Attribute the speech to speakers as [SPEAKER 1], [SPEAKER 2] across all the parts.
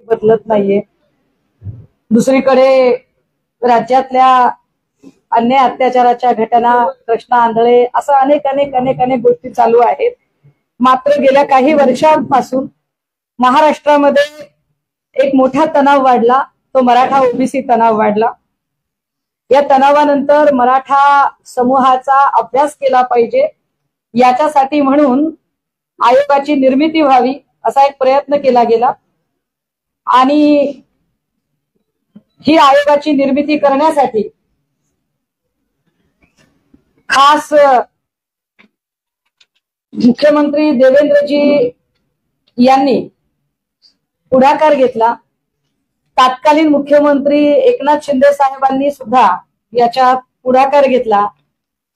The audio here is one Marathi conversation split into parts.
[SPEAKER 1] बदलत नाहीये। दुसरीकडे राज्यातल्या अन्याय अत्याचाराच्या घटना, कृष्णा आंधळे, असं अनेक अनेक अनेक अनेक गोष्टी चालू आहेत। मात्र गेल्या काही वर्षांपासून महाराष्ट्रामध्ये एक मोठा तणाव वाढला, तो मराठा ओबीसी तणाव वाढला। या तणावानंतर मराठा समूहाचा अभ्यास केला पाहिजे, याच्यासाठी म्हणून आयोगाची निर्मिती व्हावी असा एक प्रयत्न केला गेला। आणि ही आयोगाची निर्मिती करण्यासाठी खास मुख्यमंत्री देवेंद्रजी यांनी पुढाकार घेतला। तत्कालीन मुख्यमंत्री एकनाथ शिंदे साहेबांनी सुद्धा याच्यात पुढाकार घेतला।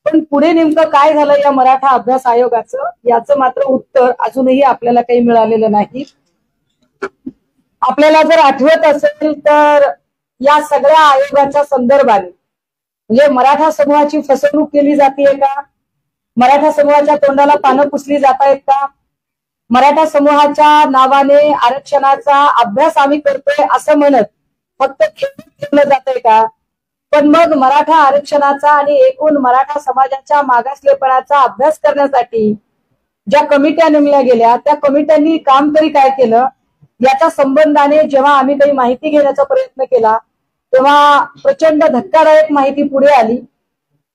[SPEAKER 1] पण पुढे नेमकं काय झालं या मराठा अभ्यास आयोगाचं, याचं मात्र उत्तर अजूनही आपल्याला काही मिळालेलं नाही। आपल्याला जर आठवत असेल तर या सगळ्या आयोगाच्या संदर्भाने म्हणजे मराठा समूहाची फसवणूक केली जाते का, मराठा समूहाच्या तोंडाला पानं पुसली जात आहेत का, मराठा समूहाच्या नावाने आरक्षणाचा अभ्यास आम्ही करतोय असं म्हणत फक्त खेळलं जातंय का। पण मग मराठा आरक्षणाचा आणि एकूण मराठा समाजाच्या मागासलेपणाचा अभ्यास करण्यासाठी ज्या कमिट्या नेमल्या गेल्या, त्या कमिट्यांनी काम तरी काय केलं, याच्या संबंधाने जेव्हा आम्ही काही माहिती घेण्याचा प्रयत्न केला तेव्हा प्रचंड धक्कादायक माहिती पुढे आली।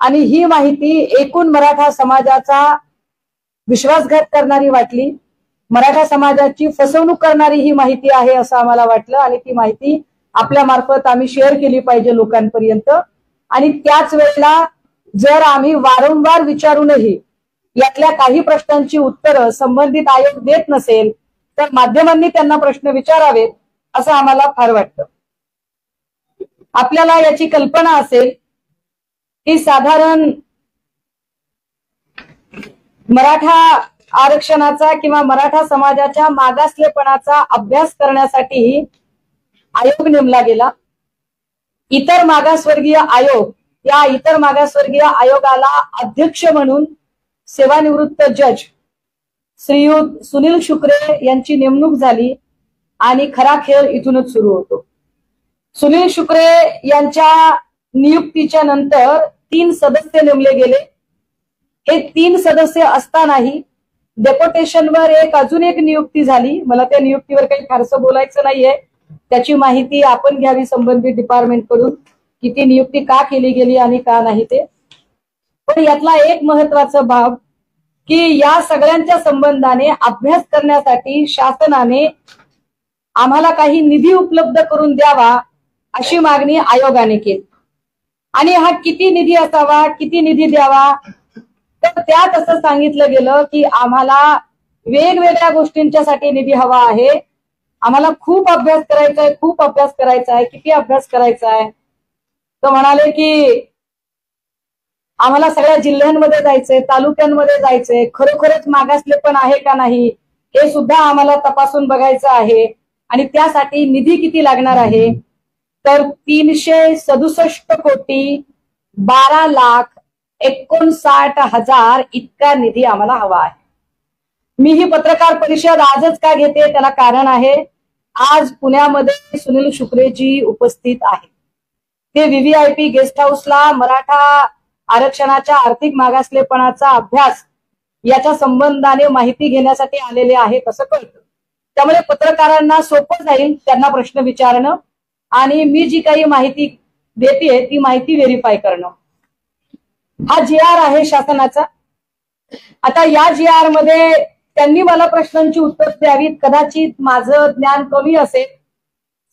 [SPEAKER 1] आणि ही माहिती एकूण मराठा समाजाचा विश्वासघात करणारी वाटली, मराठा समाजाची फसवणूक करणारी ही माहिती आहे असं आम्हाला वाटलं। आणि ती माहिती आपल्या मार्फत आम्ही शेअर केली पाहिजे लोकांपर्यंत। आणि त्याच वेळेला जर आम्ही वारंवार विचारूनही यातल्या काही प्रश्नांची उत्तरं संबंधित आयोग देत नसेल तर माध्यमांनी त्यांना प्रश्न विचारावेत असं आम्हाला फार वाटतं। आपल्याला याची कल्पना असेल की साधारण मराठा आरक्षणाचा किंवा मराठा समाजाच्या मागासलेपणाचा अभ्यास करण्यासाठी आयोग नेमला गेला। इतर मागासवर्गीय आयोग, या इतर मागासवर्गीय आयोगाला अध्यक्ष म्हणून सेवानिवृत्त जज श्रीयुत सुनील शुक्रे यांची नेमणूक झाली आणि खरा खेळ इथूनच सुरू होतो। सुनील शुक्रे यांच्या नियुक्तीच्या नंतर 3 सदस्य नेमले गेले। हे 3 सदस्य असतानाही डेप्युटेशनवर अजून एक नियुक्ती झाली। मला त्या नियुक्तीवर काही फारसं बोलायचं नाहीये, त्याची माहिती आपण घ्यावी संबंधित डिपार्टमेंट कडून, की ती नियुक्ती का केली गेली आणि का नाही ते। पण यातला एक महत्वाचा भाग की या सगळ्यांच्या संबंधाने अभ्यास करण्यासाठी शासनाने आम्हाला काही निधी उपलब्ध करून द्यावा अशी मागणी आयोगाने केली। आणि हा किती निधी असावा, किती निधी द्यावा, तर त्यात असं सांगितलं गेलं की आम्हाला वेगवेगळ्या गोष्टींच्यासाठी निधी हवा आहे, आम्हाला खूप अभ्यास करायचा आहे, खूप अभ्यास करायचा आहे। किती अभ्यास करायचा आहे, तर म्हणाले की आम्हाला सगळ्या जिल्ह्यांमध्ये जायचंय, तालुक्यांमध्ये जायचंय, खरोखरच मागासलेपण आहे का नाही हे सुद्धा आम्हाला तपासून बघायचं आहे। आणि त्यासाठी निधी किती लागणार आहे, तर 362,12,59,000 इतका निधी आम्हाला हवा आहे। मी ही पत्रकार परिषद आजच का घेते, त्याला कारण आहे, आज पुण्यामध्ये सुनील शुक्रेजी उपस्थित आहेत। ते व्हीव्हीआयपी गेस्ट हाऊसला मराठा आरक्षणाच्या आर्थिक मागासलेपणाचा अभ्यास याच्या संबंधाने माहिती घेण्यासाठी आलेले आहेत असं कळतं। त्यामुळे पत्रकारांना सोपं जाईल त्यांना प्रश्न विचारणं आणि मी जी काही माहिती देते ती माहिती व्हेरीफाय करणं। हा GR आहे शासनाचा। आता या GR मध्ये त्यांनी मला प्रश्नांची उत्तर द्यावीत, कदाचित माझं ज्ञान कमी असेल।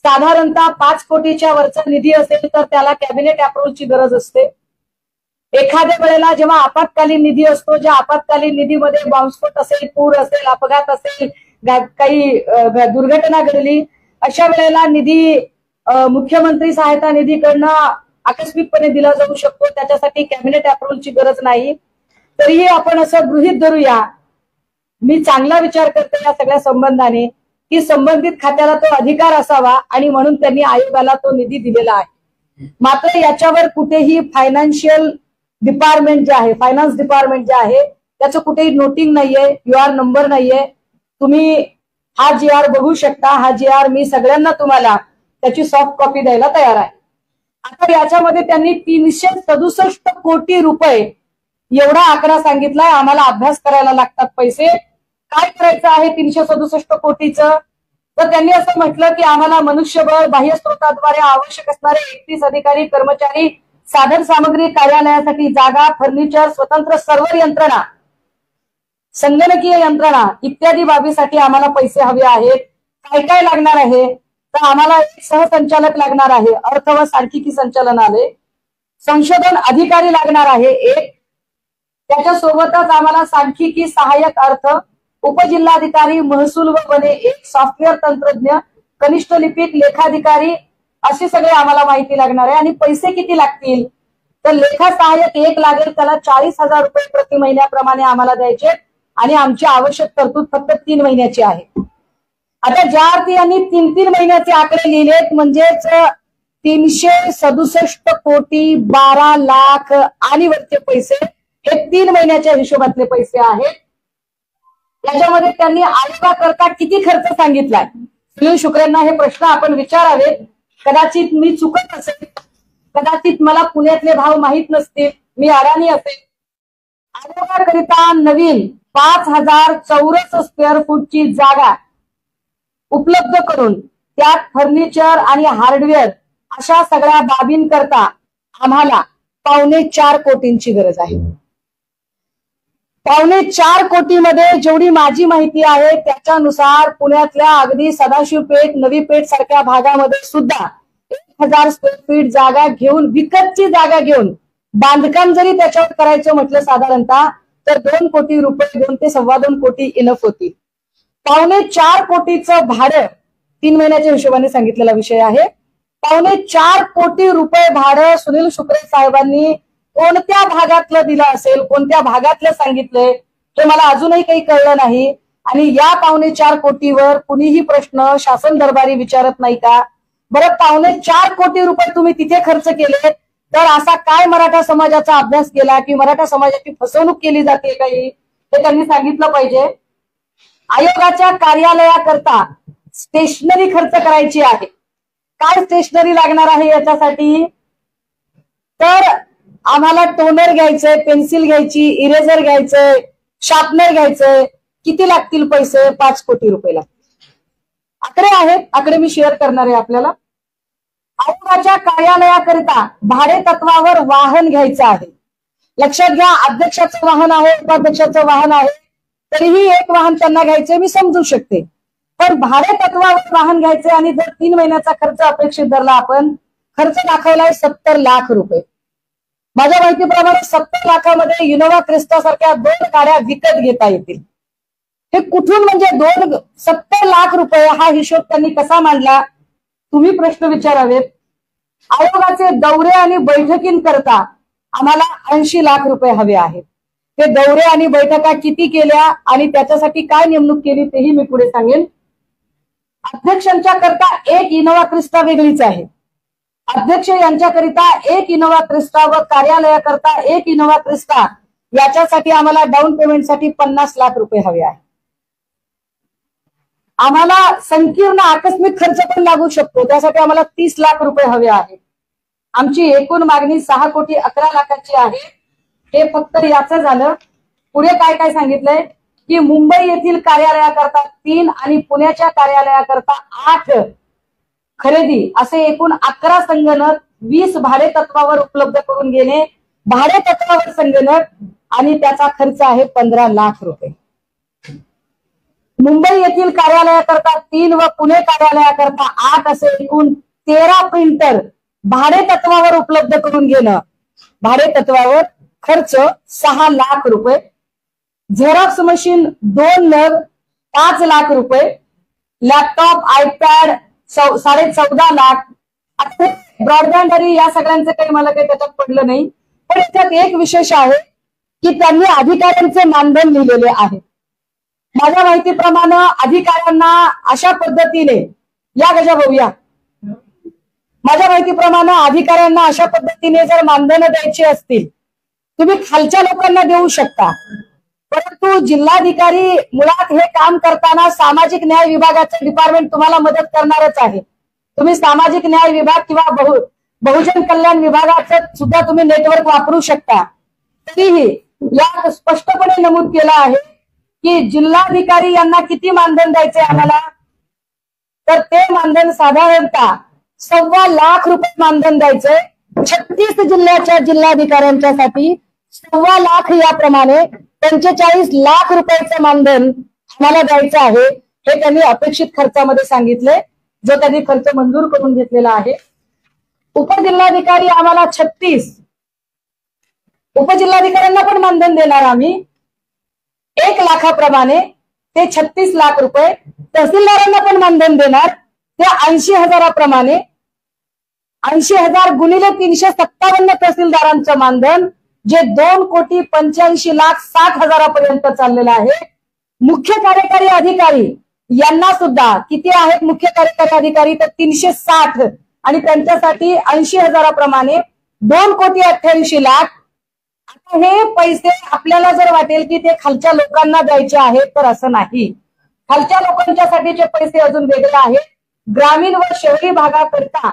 [SPEAKER 1] साधारणतः 5 कोटीच्या वरचा निधी असेल तर त्याला कॅबिनेट अप्रूव्हलची गरज असते। एखाद्या वेळेला जेव्हा आपत्कालीन निधी असतो, ज्या आपत्कालीन निधीमध्ये बॉम्बस्फोट असेल, पूर असेल, अपघात असेल, काही दुर्घटना घडली, अशा वेळेला निधी मुख्यमंत्री सहायता निधीकडनं आकस्मिकपणे दिला जाऊ शकतो, त्याच्यासाठी कॅबिनेट अप्रूव्हलची गरज नाही। तरीही आपण असं गृहीत धरूया, मी चांगला विचार करते या सगळ्या संबंधाने की संबंधित खात्याला तो अधिकार असावा आणि म्हणून त्यांनी आयोगाला तो निधी दिलेला आहे। मात्र याच्यावर कुठेही फायनान्शियल डिपार्टमेंट जे आहे, फायनान्स डिपार्टमेंट जे आहे त्याचं कुठेही नोटिंग नाहीये, UR नंबर नाहीये। तुम्ही हा GR बघू शकता. हा GR मी सगळ्यांना तुम्हाला त्याची सॉफ्ट कॉपी द्यायला तयार आहे. आता याच्यामध्ये त्यांनी 367 कोटी रुपये एवढा आकडा सांगितलाय. आम्हाला अभ्यास करायला लागतात पैसे. काय करायचं आहे 367 कोटीचं? तर त्यांनी असं म्हटलं की आम्हाला मनुष्यबळ, बाह्य स्रोताद्वारे आवश्यक असणारे 31 अधिकारी, कर्मचारी, साधन सामग्री, कार्यालयासाठी जागा, फर्निचर, स्वतंत्र सर्व्हर यंत्रणा, संगणकीय यंत्रणा इत्यादी बाबीसाठी आम्हाला पैसे हवे आहेत. काय काय लागणार आहे? तर आम्हाला एक सहसंचालक लागणार आहे, अर्थ व सांख्यिकी संचालनालय. संशोधन अधिकारी लागणार आहे एक. त्याच्यासोबतच आम्हाला सांख्यिकी सहाय्यक अर्थ, उपजिल्हाधिकारी, महसूल व वने एक, सॉफ्टवेअर तंत्रज्ञ, कनिष्ठ लिपिक, लेखाधिकारी, अशी सगळे आम्हाला माहिती लागणार आहे. आणि पैसे किती लागतील? तर लेखा सहाय्यक एक लागेल, त्याला 40,000 रुपये प्रति महिन्याप्रमाणे आम्हाला द्यायचे. आणि आमची आवश्यक तरतूद फक्त 3 महिन्याची आहे. आता ज्या अर्थी यांनी 3 महिन्याचे आकडे लिहिलेत, म्हणजेच 367 कोटी 12 लाख आणि वरचे पैसे हे 3 महिन्याच्या हिशोबातले पैसे आहेत. याच्यामध्ये त्यांनी आयोगाकरता किती खर्च सांगितलाय? सुनील शुक्रेंना हे प्रश्न आपण विचारावेत. कदाचित मी चुकत असेल, कदाचित मला पुण्यातले भाव माहीत नसतील, मी अडाणी असेल. आयोगाकरिता नवीन 5,000 चौरस स्क्वेअर फूटची जागा उपलब्ध करून त्यात फर्निचर आणि हार्डवेअर अशा सगळ्या बाबींकरता आम्हाला 4.25 कोटींची गरज आहे. 4.25 कोटीमध्ये जेवढी माझी माहिती आहे त्याच्यानुसार पुण्यातल्या अगदी सदाशिव पेठ, नवी पेठ सारख्या भागामध्ये सुद्धा 1,000 स्क्वेअर फीट जागा घेऊन, विकतची जागा घेऊन बांधकाम जरी त्याच्यावर करायचं म्हटलं साधारणतः तर 2 कोटी रुपये, 2 ते 2.25 कोटी इनफ होती. 4.25 कोटीचं भाडं 3 महिन्याच्या हिशोबाने सांगितलेला विषय आहे. 4.25 कोटी रुपये भाडं सुनील शुक्रे साहेबांनी कोणत्या भागातलं दिलं असेल, कोणत्या भागातलं सांगितलंय हे मला अजूनही काही कळलं नाही. आणि या 4.25 कोटीवर कुणीही प्रश्न शासन दरबारी विचारत नाही का? बरं, 4.25 कोटी रुपये तुम्ही तिथे खर्च केले तर असा काय मराठा समाजाचा अभ्यास केला की मराठा समाजाची फसवणूक केली जाते काही, हे त्यांनी सांगितलं पाहिजे. आयोगाच्या कार्यालयाकरता स्टेशनरी खर्च करायची आहे. काय स्टेशनरी लागणार आहे याच्यासाठी? तर आम्हाला टोनर घ्यायचंय, पेन्सिल घ्यायची, इरेझर घ्यायचंय, शार्पनर घ्यायचंय. किती लागतील पैसे? 5 कोटी रुपये लागतील. आकडे आहेत, आकडे मी शेअर करणार आहे आपल्याला. आयोगाच्या कार्यालयाकरिता भाडे तत्वावर वाहन घ्यायचं आहे. लक्षात घ्या, अध्यक्षाचं वाहन आहे, उपाध्यक्षाचं वाहन आहे, तरीही एक वाहन त्यांना घ्यायचंय, मी समजू शकते. पण भाडे तत्वावर वाहन घ्यायचे आणि जर 3 महिन्याचा खर्च अपेक्षित धरला, आपण खर्च दाखवलाय 70 लाख रुपये. माझ्या माहितीप्रमाणे 70 लाखामध्ये इनोव्हा क्रिस्टा सारख्या 2 गाड्या विकत घेता येतील. हे कुठून म्हणजे 70 लाख रुपये हा हिशोब त्यांनी कसा मांडला? तुम्ही प्रश्न विचारावेत. आयोगाचे दौरे आणि बैठकींकरता आम्हाला 80 लाख रुपये हवे आहेत. ते दौरे आणि बैठका किती केल्या आणि त्याच्यासाठी काय नेमणूक केली तेही मी पुढे सांगेन. अध्यक्षांच्या करता एक इनोव्हा क्रिस्टा वेगळीच आहे. अध्यक्ष यांच्याकरिता एक इनोव्हा क्रिस्टा व कार्यालयाकरता एक इनोव्हा क्रिस्टा, याच्यासाठी आम्हाला डाऊन पेमेंटसाठी 50 लाख रुपये हवे आहे. आम्हाला संकीर्ण आकस्मिक खर्च पण लागू शकतो, त्यासाठी आम्हाला 30 लाख रुपये हवे आहेत. आमची एकूण मागणी 6 कोटी 11 लाखाची आहे. हे फक्त याचं झालं. पुढे काय काय सांगितलंय की मुंबई येथील कार्यालयाकरता 3 आणि पुण्याच्या कार्यालयाकरता 8 खरेदी, असे एकूण 11 संगणक 20 भाडे तत्वावर उपलब्ध करून घेणे. भाडे तत्वावर संगणक आणि त्याचा खर्च आहे 15 लाख रुपये. मुंबई येथील कार्यालयाकरता 3 व पुणे कार्यालयाकरता 8 असे एकूण 13 प्रिंटर भाडे तत्वावर उपलब्ध करून घेणं. भाडे तत्वावर खर्च 6 लाख रुपये. झेरॉक्स मशीन 2 नग 5 लाख रुपये. Laptop, iPad 14.5 lakh. आता ब्रॉडबँड आणि या सगळ्यांचं काही मला काही त्याच्यात पडलं नाही. पण याच्यात एक विशेष आहे की त्यांनी अधिकाऱ्यांचे मानधन लिहिलेले आहे. माझ्या माहितीप्रमाणे अधिकाऱ्यांना अशा पद्धतीने, या गजा भाऊया, माझ्या माहितीप्रमाणे अधिकाऱ्यांना अशा पद्धतीने जर मानधन द्यायची असतील, तुम्ही खालच्या लोकांना देऊ शकता, परंतु जिल्हाधिकारी मुळात हे काम करताना सामाजिक न्याय विभागाचं डिपार्टमेंट तुम्हाला मदत करणारच आहे. तुम्ही सामाजिक न्याय विभाग किंवा बहुजन कल्याण विभागाचं सुद्धा तुम्ही नेटवर्क वापरू शकता. तरीही यात स्पष्टपणे नमूद केलं आहे की जिल्हाधिकारी यांना किती मानधन द्यायचे आम्हाला, तर ते मानधन साधारणतः 1.25 लाख रुपये मानधन द्यायचंय. 36 जिल्ह्याच्या जिल्हाधिकाऱ्यांच्यासाठी 1.25 लाख याप्रमाणे 45 लाख रुपयाचं मानधन आम्हाला द्यायचं आहे. हे त्यांनी अपेक्षित खर्चामध्ये सांगितले, जो त्यांनी खर्च मंजूर करून घेतलेला आहे. उपजिल्हाधिकारी आम्हाला 36, उपजिल्हाधिकाऱ्यांना पण मानधन देणार आम्ही 1 लाखाप्रमाणे, ते 36 लाख रुपये. तहसीलदारांना पण मानधन देणार ते 80,000 प्रमाणे, 80,000 गुणिले 357 तहसीलदारांचं मानधन, जे 2,85,60,000 पर्यंत चाललेलं आहे. मुख्य कार्यकारी अधिकारी यांना सुद्धा किती आहेत मुख्य कार्यकारी अधिकारी, तर 360, आणि त्यांच्यासाठी 80,000 प्रमाणे 2,88,00,000. आता हे पैसे आपल्याला जर वाटेल की ते खालच्या लोकांना द्यायचे आहेत, तर असं नाही. खालच्या लोकांच्यासाठीचे पैसे अजून वेगळे आहेत. ग्रामीण व शहरी भागाकरिता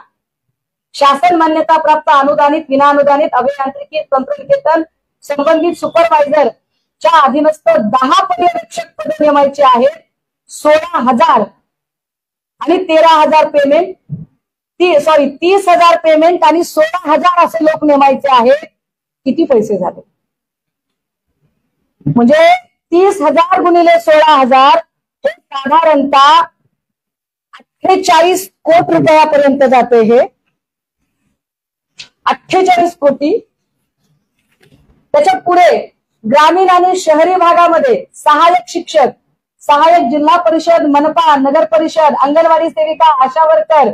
[SPEAKER 1] शासन मान्यता प्राप्त अनुदानित, विनाअनुदानित, अभियांत्रिकी, तंत्रनिकेतन संबंधित सुपरवायझरच्या अधीनस्थ 10 पर्यवेक्षक पद नेमायचे आहेत. 16,000 आणि 13,000 पेमेंट, 30,000 पेमेंट आणि 16,000 असे लोक नेमायचे आहेत. किती पैसे झाले म्हणजे 30,000 गुणिले 16,000 हे साधारणतः 48 कोटी रुपयापर्यंत जाते. हे 48 कोटी. त्याच्या पुढे ग्रामीण आणि शहरी भागामध्ये सहाय्यक शिक्षक, सहाय्यक जिल्हा परिषद, मनपा, नगर परिषद, अंगणवाडी सेविका, आशा वर्कर,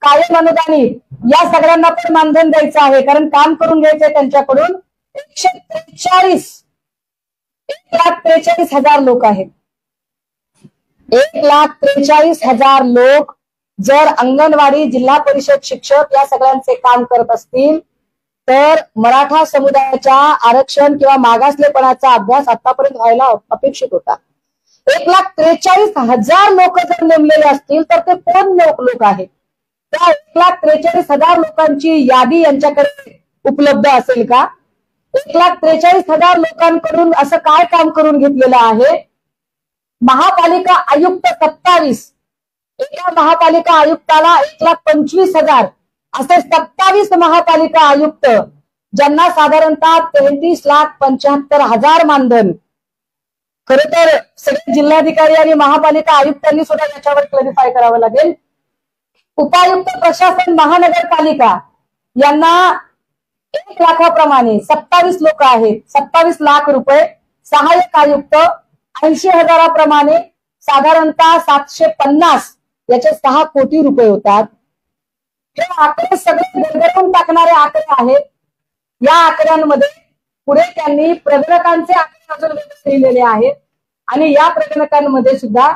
[SPEAKER 1] कायम अनुदानित, या सगळ्यांना पण मानधन द्यायचं आहे, कारण काम करून घ्यायचंय त्यांच्याकडून. 1,43,000 लोक आहेत. 1,43,000 लोक जर अंगणवाडी, जिल्हा परिषद शिक्षक या सगळ्यांचे काम करत असतील, तर मराठा समुदायाच्या आरक्षण किंवा मागासलेपणाचा अभ्यास आतापर्यंत व्हायला अपेक्षित होता. 1,43,000 लोक जर नेमलेले असतील, तर ते कोण लोक आहेत? त्या 1,43,000 लोकांची यादी यांच्याकडे उपलब्ध असेल का? 1,43,000 लोकांकडून असं काय काम करून घेतलेलं आहे? महापालिका आयुक्त 27, एका महापालिका आयुक्ताला 1,25,000 असे 27 महापालिका आयुक्त, ज्यांना साधारणतः 33,75,000 मानधन. खरं तर सगळे जिल्हाधिकारी आणि महापालिका आयुक्तांनी सुद्धा याच्यावर क्लॅरिफाय करावं लागेल. उपायुक्त प्रशासन महानगरपालिका यांना 1 लाखाप्रमाणे 27 लोक आहेत, 27 लाख रुपये. सहाय्यक आयुक्त 80,000 प्रमाणे साधारणतः 750, याचे 6 कोटी रुपये होतात. हे आकडे सगळे गडगडून टाकणारे आकडे आहेत. या आकड्यांमध्ये पुढे त्यांनी प्रगणकांचे आकडे अजून लिहिलेले आहेत, आणि या प्रगणकांमध्ये सुद्धा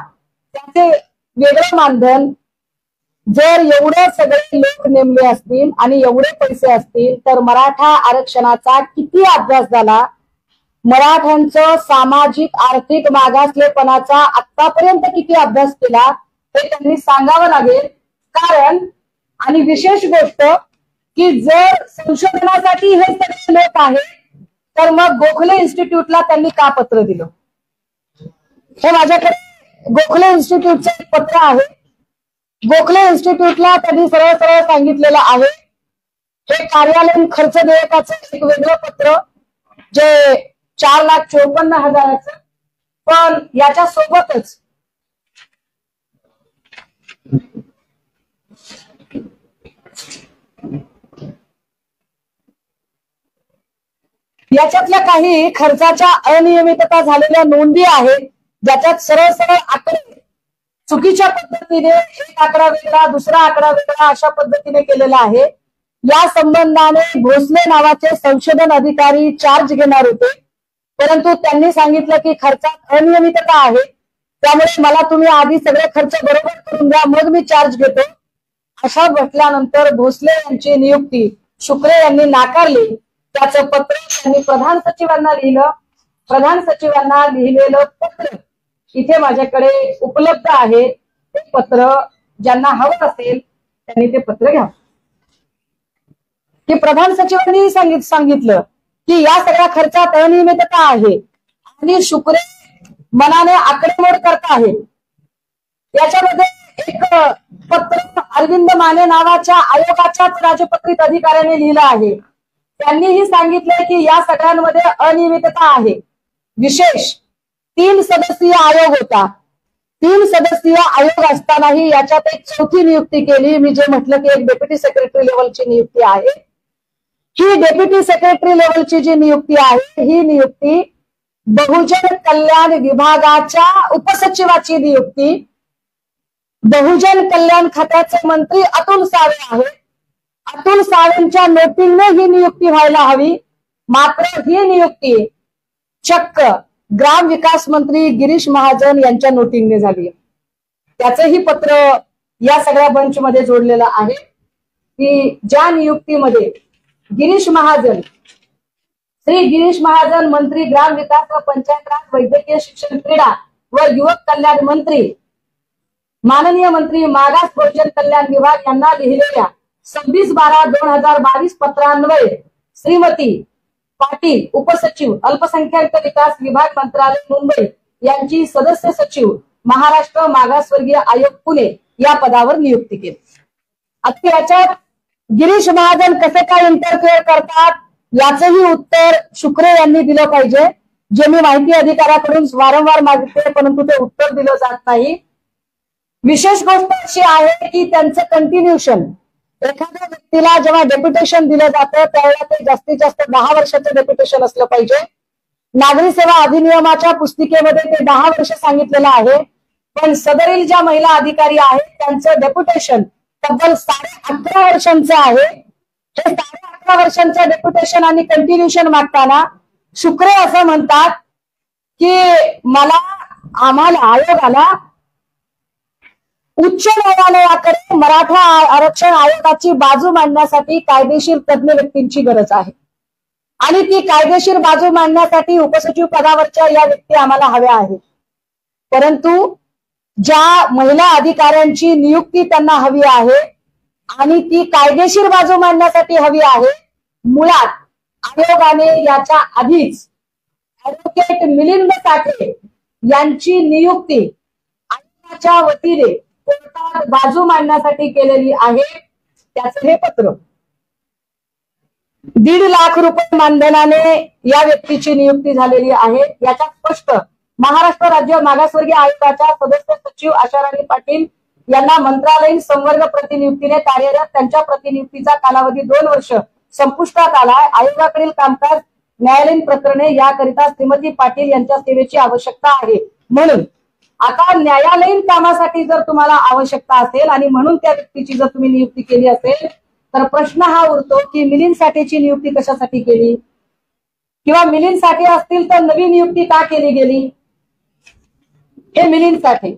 [SPEAKER 1] त्याचे वेगळं मानधन. जर एवढे सगळे लोक नेमले असतील आणि एवढे पैसे असतील, तर मराठा आरक्षणाचा किती अभ्यास झाला, मराठ्यांचं सामाजिक आर्थिक मागासलेपणाचा आतापर्यंत किती अभ्यास केला, हे त्यांनी सांगावं लागेल. कारण आणि विशेष गोष्ट की जर संशोधनासाठी हे सगळे लोक आहेत, तर मग गोखले इन्स्टिट्यूटला त्यांनी का पत्र दिलं? हे माझ्याकडे गोखले इन्स्टिट्यूटचं एक पत्र आहे. गोखले इन्स्टिट्यूटला त्यांनी सरळ सरळ सांगितलेलं आहे, हे कार्यालयीन खर्च देयकाचं एक वेगळं पत्र, जे 4,54,000. पण याच्या सोबतच याच्यातल्या काही खर्चाच्या अनियमितता झालेल्या नोंदी आहेत, ज्याच्यात सरळ सरळ आकडे चुकीच्या पद्धतीने, एक आकडा वेगळा, दुसरा आकडा वेगळा, अशा पद्धतीने केलेला आहे. या संबंधाने भोसले नावाचे संशोधन अधिकारी चार्ज घेणार होते, परंतु त्यांनी सांगितलं की खर्चात अनियमितता आहे, त्यामुळे मला तुम्ही आधी सगळे खर्च बरोबर करून द्या, मग मी चार्ज घेतो. अशा म्हटल्यानंतर भोसले यांची नियुक्ती शुक्रे यांनी नाकारली. त्याचं पत्र त्यांनी प्रधान सचिवांना लिहिलं. प्रधान सचिवांना लिहिलेलं पत्र इथे माझ्याकडे उपलब्ध आहे. ते पत्र ज्यांना हवं असेल त्यांनी ते पत्र घ्या. की प्रधान सचिवांनी सांगितलं की या सगळ्या खर्चात अनियमितता आहे आणि शुक्रे मनाने आकडेमोड करत आहे. याच्यामध्ये एक पत्र अरविंद माने नावाच्या आयोगाच्याच राजपत्रित अधिकाऱ्याने लिहिलं आहे. त्यांनीही सांगितलंय की या सगळ्यांमध्ये अनियमितता आहे. विशेष 3 सदस्यीय आयोग होता. 3 सदस्यीय आयोग असतानाही याच्यात एक चौथी नियुक्ती केली. मी जे म्हटलं की एक डेप्युटी सेक्रेटरी लेवलची नियुक्ती आहे. ही डेप्युटी सेक्रेटरी लेवलची जी नियुक्ती आहे ही नियुक्ती बहुजन कल्याण विभागाच्या उपसचिवाची नियुक्ती बहुजन कल्याण खात्याचे मंत्री अतुल सावे आहेत. अतुल सावेंच्या नोटीने ही नियुक्ती व्हायला हवी. मात्र ही नियुक्ती चक्क ग्राम विकास मंत्री गिरीश महाजन यांच्या नोटीने झाली. त्याचंही पत्र या सगळ्या बंचमध्ये जोडलेलं आहे की ज्या नियुक्तीमध्ये गिरीश महाजन, श्री गिरीश महाजन मंत्री ग्राम विकास व पंचायत राज वैद्यकीय शिक्षण क्रीडा व युवक कल्याण मंत्री, माननीय मंत्री मागास बहुजन कल्याण विभाग यांना लिहिलेल्या 26/12/2022 पत्रान्वये श्रीमती पाटील उपसचिव अल्पसंख्याक विकास विभाग मंत्रालय मुंबई यांची सदस्य सचिव महाराष्ट्र मागासवर्गीय आयोग पुणे या पदावर नियुक्ती केली. आता याच्यात गिरीश महाजन कसे काय इंटरफेअर करतात याचंही उत्तर शुक्रे यांनी दिलं पाहिजे. जे मी माहिती अधिकाऱ्याकडून वारंवार मागितले परंतु ते उत्तर दिलं जात नाही. विशेष गोष्ट अशी आहे की त्यांचं कंटिन्युएशन, एखाद्या व्यक्तीला जेव्हा डेप्युटेशन दिलं जातं त्यावेळेला ते जास्तीत जास्त 10 वर्षाचं डेप्युटेशन असलं पाहिजे. नागरी सेवा अधिनियमाच्या पुस्तिकेमध्ये ते 10 वर्ष सांगितलेलं आहे. पण सदरील ज्या महिला अधिकारी आहेत त्यांचं डेप्युटेशन तब्बल 11.5 वर्षांचं आहे. हे 11.5 वर्षांचं डेप्युटेशन आणि कंटिन्युएशन मागताना शुक्रे असं म्हणतात की आम्हाला आयोगाला उच्च न्यायालयाकडे मराठा आरक्षण आयोगाची बाजू मांडण्यासाठी कायदेशीर तज्ञ व्यक्तींची गरज आहे आणि ती कायदेशीर बाजू मांडण्यासाठी उपसचिव पदावरच्या या व्यक्ती आम्हाला हव्या आहेत. परंतु ज्या महिला अधिकाऱ्यांची नियुक्ती त्यांना हवी आहे आणि ती कायदेशीर बाजू मांडण्यासाठी हवी आहे, मुळात आयोगाने याच्या आधीच ऍडव्होकेट मिलिंद साठे यांची नियुक्ती आयोगाच्या वतीने कोर्टात बाजू मांडण्यासाठी केलेली आहे. त्याचं हे पत्र 1.5 लाख रुपये मानधनाने या व्यक्तीची नियुक्ती झालेली आहे. याच्यात स्पष्ट महाराष्ट्र राज्य मागासवर्गीय आयोगाच्या सदस्य सचिव आशाराणी पाटील यांना मंत्रालयीन संवर्ग प्रतिनियुक्तीने कार्यरत त्यांच्या प्रतिनियुक्तीचा कालावधी 2 वर्ष संपुष्टात आलाय. आयोगाकडील कामकाज न्यायालयीन प्रकरणे याकरिता श्रीमती पाटील यांच्या सेवेची आवश्यकता आहे. म्हणून आता न्यायालयीन कामासाठी जर तुम्हाला आवश्यकता असेल आणि म्हणून त्या व्यक्तीची जर तुम्ही नियुक्ती केली असेल तर प्रश्न हा उरतो की मिलिंद साठेची नियुक्ती कशासाठी केली किंवा मिलिंद साठे असतील तर नवी नियुक्ती का केली गेली. हे मिलिंद साठे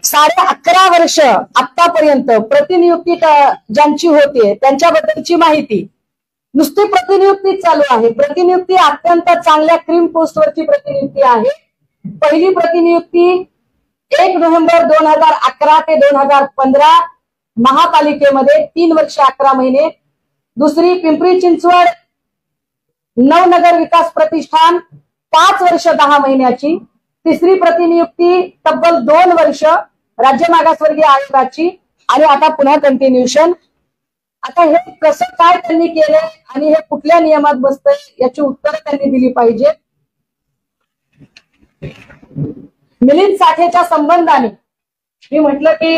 [SPEAKER 1] 11.5 वर्ष आतापर्यंत प्रतिनियुक्ती ज्यांची होते त्यांच्याबद्दलची माहिती नुसती प्रतिनियुक्ती चालू आहे. प्रतिनियुक्ती अत्यंत चांगल्या क्रीम पोस्टवरची प्रतिनियुक्ती आहे. पहिली प्रतिनियुक्ती 1 नोव्हेंबर 2011 ते 2015 महापालिकेमध्ये 3 वर्ष 11 महिने. दुसरी पिंपरी चिंचवड नवनगर विकास प्रतिष्ठान 5 वर्ष 10 महिन्याची. तिसरी प्रतिनियुक्ती तब्बल 2 वर्ष राज्य मागासवर्गीय आयोगाची आणि आता पुन्हा कंटिन्युएशन. आता हे कसं काय त्यांनी केले आणि हे कुठल्या नियमात बसतंय याची उत्तरं त्यांनी दिली पाहिजे. मिलिंद साठेच्या संबंधाने मी म्हटलं की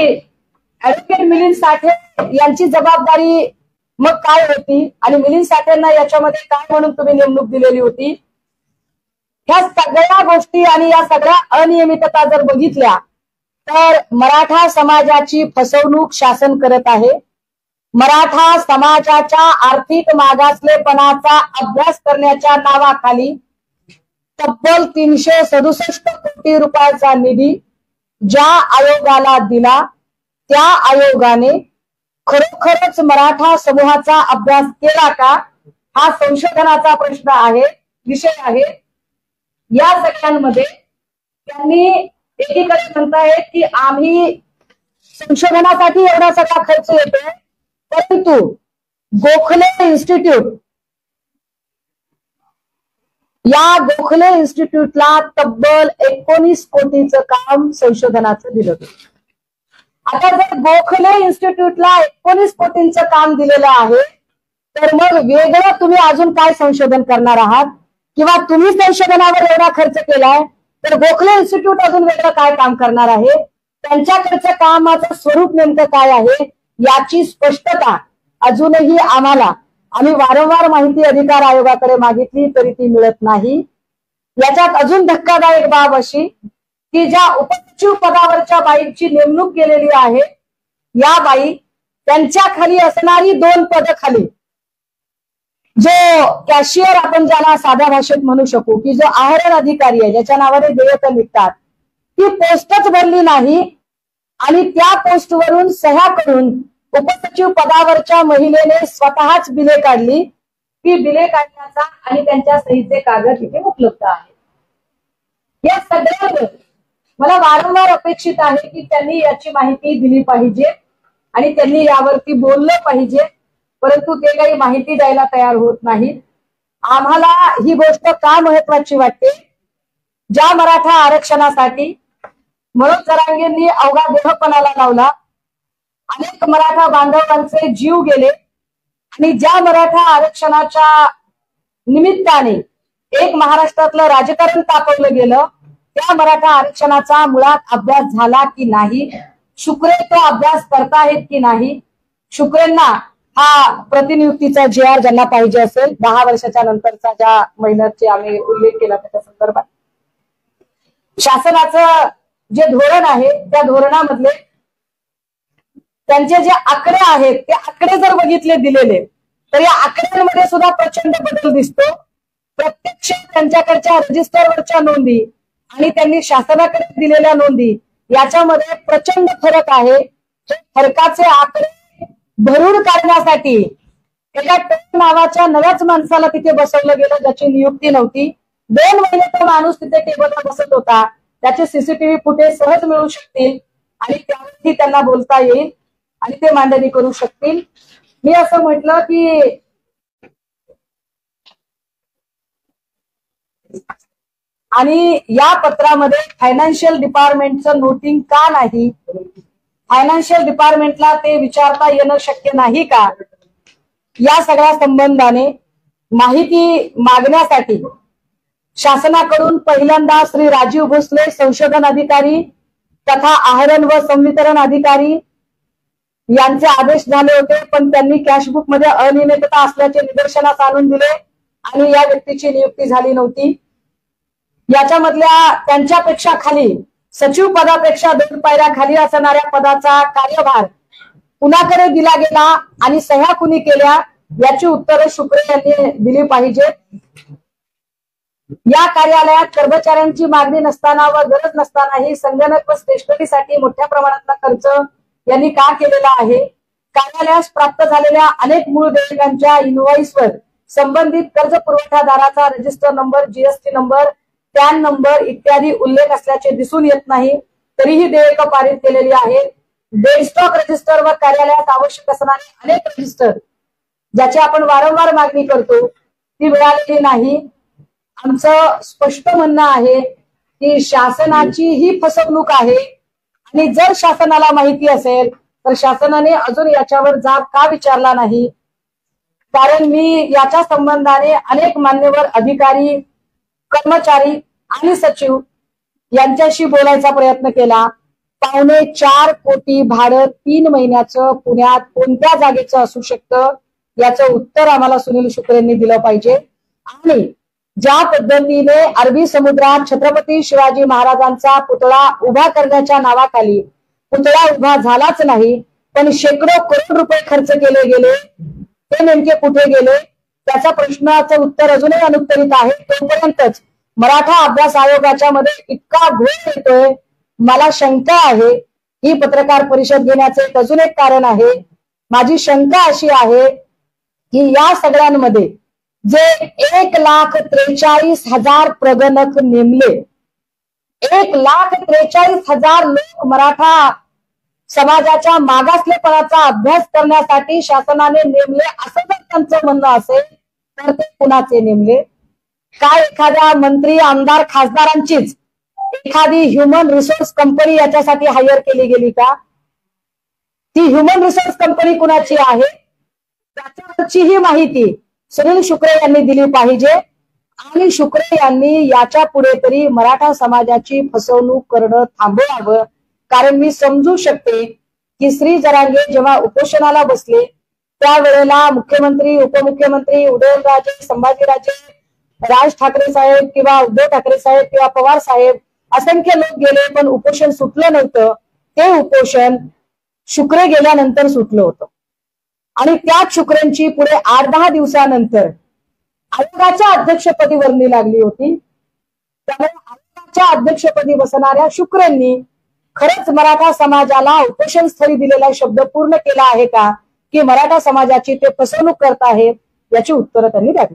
[SPEAKER 1] ऍडव्होकेट मिलिंद साठे यांची जबाबदारी मग काय होती आणि मिलिंद साठेंना याच्यामध्ये काय म्हणून तुम्ही नेमणूक दिलेली होती. ह्या सगळ्या गोष्टी आणि या सगळ्या अनियमितता जर बघितल्या तर मराठा समाजाची फसवणूक शासन करत आहे. मराठा समाजाच्या आर्थिक मागासलेपणाचा अभ्यास करण्याच्या नावाखाली तब्बल 367 कोटी रुपयाचा निधी ज्या आयोगाला दिला त्या आयोगाने खरोखरच मराठा समूहाचा अभ्यास केला का हा संशोधनाचा प्रश्न आहे. विषय आहेत. या सगळ्यांमध्ये त्यांनी एकीकडे म्हणतायत की आम्ही संशोधनासाठी एवढा सगळा खर्च येतोय, परंतु गोखले इन्स्टिट्यूट, या गोखले इन्स्टिट्यूटला तब्बल 19 कोटीचं काम संशोधनाचं दिलं होतं. आता जर गोखले इन्स्टिट्यूटला 19 कोटींचं काम दिलेलं आहे, तर मग वेगळं तुम्ही अजून काय संशोधन करणार आहात, किंवा तुम्ही संशोधनावर एवढा खर्च केलाय तर गोखले इन्स्टिट्यूट अजून वेगळं काय काम करणार आहे, त्यांच्याकडचं कामाचं स्वरूप नेमकं काय आहे याची स्पष्टता अजूनही आम्ही वारंवार माहिती अधिकार आयोगाकडे मागितली तरी ती मिळत नाही. याच्यात अजून धक्कादायक बाब अशी की ज्या उपसचिव पदावरच्या बाईंची नेमणूक केलेली आहे, या बाई त्यांच्या खाली असणारी 2 पदं खाली जो कॅशियर आपण ज्याला साध्या भाषेत म्हणू शकू, की जो आहरण अधिकारी आहे ज्याच्या नावाने देयक निघतात, ती पोस्टच भरली नाही आणि त्या पोस्टवरून सह्या करून उपसचिव पदावरच्या महिलेने स्वतःच बिले काढली. ती बिले काढण्याचा आणि त्यांच्या सहीचे कागद इथे उपलब्ध आहेत. या सगळ्यावर मला वारंवार अपेक्षित आहे की त्यांनी याची माहिती दिली पाहिजे आणि त्यांनी यावरती बोललं पाहिजे, परंतु ते काही माहिती द्यायला तयार होत नाहीत. आम्हाला ही गोष्ट का महत्वाची वाटते, ज्या मराठा आरक्षणासाठी मनोज जरांगेंनी अवघा देहपणाला लावला, अनेक मराठा बांधवांचे जीव गेले आणि ज्या मराठा आरक्षणाच्या निमित्ताने एक महाराष्ट्रातलं राजकारण तापवलं गेलं, त्या मराठा आरक्षणाचा मुळात अभ्यास झाला की नाही, शुक्रे तो अभ्यास करताहेत की नाही, शुक्रेंना हा प्रतिनियुक्तीचा JR ज्यांना पाहिजे असेल 10 वर्षाच्या नंतरचा, ज्या महिन्याचे आम्ही उल्लेख केला त्याच्या संदर्भात, शासनाचं जे धोरण आहे त्या धोरणामधले त्यांचे जे आकडे आहेत ते आकडे जर बघितले दिलेले तर या आकड्यांमध्ये सुद्धा प्रचंड बदल दिसतो. प्रत्यक्ष त्यांच्याकडच्या रजिस्टरवरच्या नोंदी आणि त्यांनी शासनाकडे दिलेल्या नोंदी याच्यामध्ये प्रचंड फरक आहे. फरकाचे आकडे भरून काढण्यासाठी एका टोन नावाच्या नव्याच माणसाला तिथे बसवलं गेलं, ज्याची नियुक्ती नव्हती. 2 महिने तो माणूस तिथे टेबलवर बसत होता. त्याचे CCTV फुटेज सहज मिळू शकतील आणि त्यावरती त्यांना बोलता येईल आणि ते मांडणी करू शकतील. मी असं म्हटलं की आणि या पत्रामध्ये फायनान्शियल डिपार्टमेंटचं नोटिंग का नाही, फायनान्शियल डिपार्टमेंटला ते विचारता येणं शक्य नाही का, या सगळ्या संबंधाने माहिती मागण्यासाठी शासनाकडून पहिल्यांदा श्री राजीव भोसले संशोधन अधिकारी तथा आहरण व संवितरण अधिकारी यांचे आदेश झाले होते, पण त्यांनी कॅशबुक मध्ये अनियमितता असल्याचे निदर्शनास आणून दिले आणि या व्यक्तीची नियुक्ती झाली नव्हती. याच्यामधल्या त्यांच्यापेक्षा खाली सचिव पदापेक्षा 2 पायऱ्या खाली असणाऱ्या पदाचा कार्यभार कुणाकडे दिला गेला आणि सह्या कुणी केल्या याची उत्तरे शुक्रे यांनी दिली पाहिजे. या कार्यालयात कर्मचाऱ्यांची मागणी नसताना व गरज नसतानाही संगणक व स्टेशनरीसाठी मोठ्या प्रमाणातला खर्च यांनी का केलेला आहे. कार्यालयास प्राप्त झालेल्या अनेक मूळ देयकांच्या इनव्हॉइसवर संबंधित कर्ज पुरवठादाराचा register number, GST number, PAN number इत्यादी उल्लेख असल्याचे दिसून येत नाही, तरीही देयक पारित केलेली आहेत. डेडस्टॉक रजिस्टर व कार्यालयात आवश्यक असणारे अनेक रजिस्टर ज्याची आपण वारंवार मागणी करतो ती मिळालेली नाही. आमचं स्पष्ट म्हणणं आहे की शासनाची ही फसवणूक आहे आणि जर शासनाला माहिती असेल तर शासनाने अजून याच्यावर जाब का विचारला नाही. कारण मी याच्या संबंधाने अनेक मान्यवर अधिकारी, कर्मचारी आणि सचिव यांच्याशी बोलायचा प्रयत्न केला. 4.25 कोटी भाडं 3 महिन्याचं पुण्यात कोणत्या जागेचं असू शकतं याचं उत्तर आम्हाला सुनील शुक्रेंनी दिलं पाहिजे. आणि ज्या पद्धतीने अरबी समुद्रात छत्रपती शिवाजी महाराजांचा पुतळा उभा करण्याच्या नावाखाली पुतळा उभा झालाच नाही, पण शेकडो करोड रुपये खर्च केले गेले, ते नेमके कुठे गेले त्याचा प्रश्नाचं उत्तर अजूनही अनुत्तरित आहे. तोपर्यंतच मराठा अभ्यास आयोगाच्या मध्ये इतका घोळ येतोय. मला शंका आहे, ही पत्रकार परिषद घेण्याचे अजून एक कारण आहे. माझी शंका अशी आहे की या सगळ्यांमध्ये जे 1,43,000 प्रगणक नेमले, 1,43,000 लोक मराठा समाजाच्या मागासलेपणाचा अभ्यास करण्यासाठी शासनाने नेमले, असं जर त्यांचं म्हणणं असेल तर ते कुणाचे नेमले? काय एखाद्या मंत्री, आमदार, खासदारांचीच एखादी ह्युमन रिसोर्स कंपनी याच्यासाठी हायर केली गेली का? ती ह्युमन रिसोर्स कंपनी कुणाची आहे त्याच्यावरची ही माहिती सुनील शुक्रे यांनी दिली पाहिजे. आणि शुक्रे यांनी याच्या पुढे तरी मराठा समाजाची फसवणूक करणं थांबवावं. कारण मी समजू शकते की श्री जरांगे जेव्हा उपोषणाला बसले त्यावेळेला मुख्यमंत्री, उपमुख्यमंत्री, उदयनराजे, संभाजीराजे, राज ठाकरे साहेब किंवा उद्धव ठाकरे साहेब किंवा पवार साहेब असंख्य लोक गेले, पण उपोषण सुटलं नव्हतं. ते उपोषण शुक्रे गेल्यानंतर सुटलं होतं. आणि त्याच शुक्रेंची पुढे 8-10 दिवसानंतर आयोगाच्या अध्यक्षपदी वर्णी लागली होती. त्यामुळे आयोगाच्या अध्यक्षपदी बसणाऱ्या शुक्रेंनी खरंच मराठा समाजाला उपोषण स्थळी दिलेला शब्द पूर्ण केला आहे का, की मराठा समाजाची ते फसवणूक करत आहेत, याची उत्तरं त्यांनी द्यावी.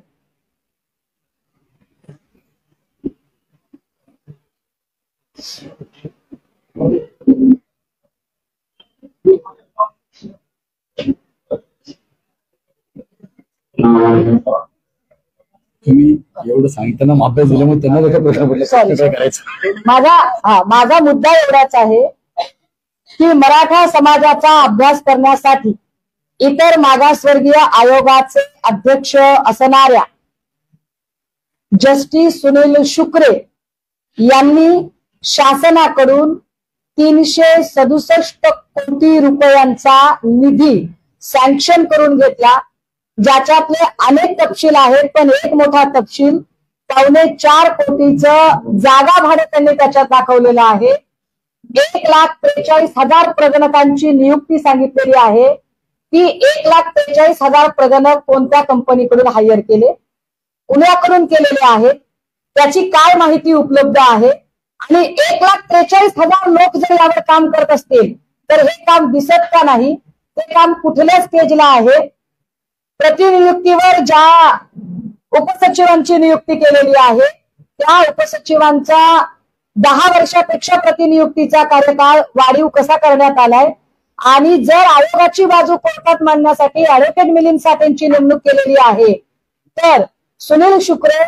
[SPEAKER 2] तुम्ही एवढं सांगताना अभ्यास दिल्यामुळे त्यांना
[SPEAKER 1] माझा मुद्दा एवढाच आहे की मराठा समाजाचा अभ्यास करण्यासाठी इतर मागासवर्गीय आयोगाचे अध्यक्ष असणाऱ्या जस्टिस सुनील शुक्रे यांनी शासनाकडून 367 कोटी रुपयांचा निधी सँक्शन करून घेतला, ज्याच्यातले अनेक तपशील आहेत. पण एक मोठा तपशील 4.25 कोटीचं जागा भाडं त्यांनी त्याच्यात दाखवलेलं आहे. 1,43,000 प्रगणकांची नियुक्ती सांगितलेली आहे. ती 1,43,000 प्रगणक कोणत्या कंपनीकडून हायर केले, पुण्याकडून केलेले आहेत, त्याची काय माहिती उपलब्ध आहे? आणि 1,43,000 लोक जर यावर काम करत असतील तर हे काम दिसत का नाही? ते काम कुठल्या स्टेजला आहे? प्रतिनियुक्तीवर ज्या उपसचिवांची नियुक्ती केलेली आहे त्या उपसचिवांचा 10 वर्षापेक्षा प्रतिनियुक्तीचा कार्यकाळ वाढीव कसा करण्यात आलाय? आणि जर आयोगाची बाजू कोर्टात मांडण्यासाठी ऍडव्होकेट मिलिंद साठेंची नेमणूक केलेली आहे तर सुनील शुक्रे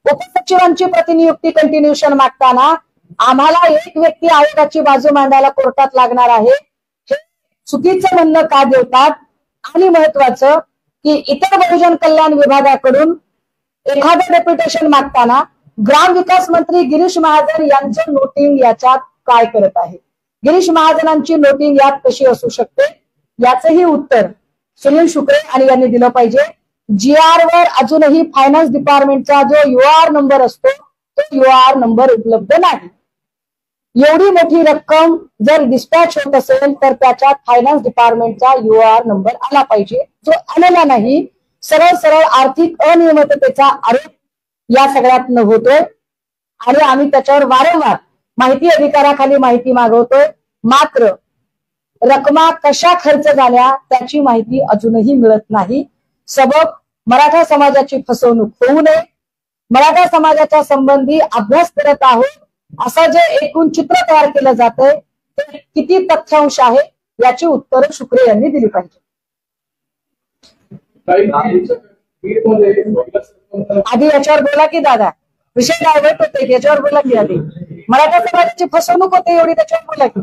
[SPEAKER 1] उपसचिवांची प्रतिनियुक्ती कंटिन्युएशन मागताना आम्हाला एक व्यक्ती आयोगाची बाजू मांडायला कोर्टात लागणार आहे, हे चुकीचं म्हणणं का देतात? आणि महत्वाचं की इतर बहुजन कल्याण विभागाकडून एखादं डेप्युटेशन मागताना ग्रामविकास मंत्री गिरीश महाजन यांचं नोटिंग याच्यात काय करत आहे? गिरीश महाजनांची नोटिंग यात कशी असू शकते? याचंही उत्तर सुनील शुक्रे आणि यांनी दिलं पाहिजे. GR वर अजूनही फायनान्स डिपार्टमेंटचा जो UR नंबर असतो तो UR नंबर उपलब्ध नाही. एवढी मोठी रक्कम जर डिस्पॅच होत असेल तर त्याच्यात फायनान्स डिपार्टमेंटचा UR नंबर आला पाहिजे, जो आलेला नाही. सरळ सरळ आर्थिक अनियमिततेचा आरोप या सगळ्यातनं होतोय आणि आम्ही त्याच्यावर वारंवार माहिती अधिकाराखाली माहिती मागवतोय. मात्र रकमा कशा खर्च झाल्या त्याची माहिती अजूनही मिळत नाही. सबब मराठा समाजाची फसवणूक होऊ नये, मराठा समाजाच्या संबंधी अभ्यास करत आहोत असं जे एकूण चित्र तयार केलं जातंय ते किती तथ्यांश आहे याची उत्तरं शुक्रे यांनी दिली पाहिजे. आधी याच्यावर बोला की दादा, विषय डायव्हर्ट होते, याच्यावर बोला की आधी. मराठा समाजाची फसवणूक होते एवढी, त्याच्यावर बोला की.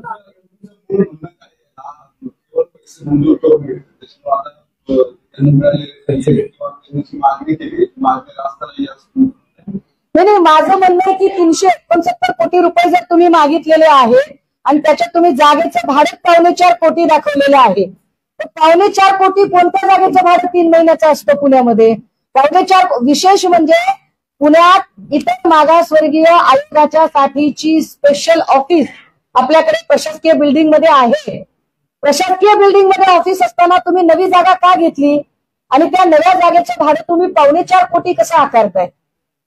[SPEAKER 1] नाही, माझं म्हणणं आहे की 369 कोटी रुपये जर तुम्ही मागितलेले आहे आणि त्याच्यात तुम्ही जागेचं भाडं 4.25 कोटी दाखवलेलं आहे, तर 4.25 कोटी कोणत्या जागेचं भाडं 3 महिन्याचं असतं पुण्यामध्ये? 4.25 विशेष म्हणजे पुण्यात इतर मागासवर्गीय आयोगाच्या साठीची स्पेशल ऑफिस आपल्याकडे प्रशासकीय बिल्डिंग मध्ये आहे. प्रशासकीय बिल्डिंग मध्ये ऑफिस असताना तुम्ही नवी जागा का घेतली आणि त्या नव्या जागेचं भाडं तुम्ही 4.25 कोटी कसं आकारताय?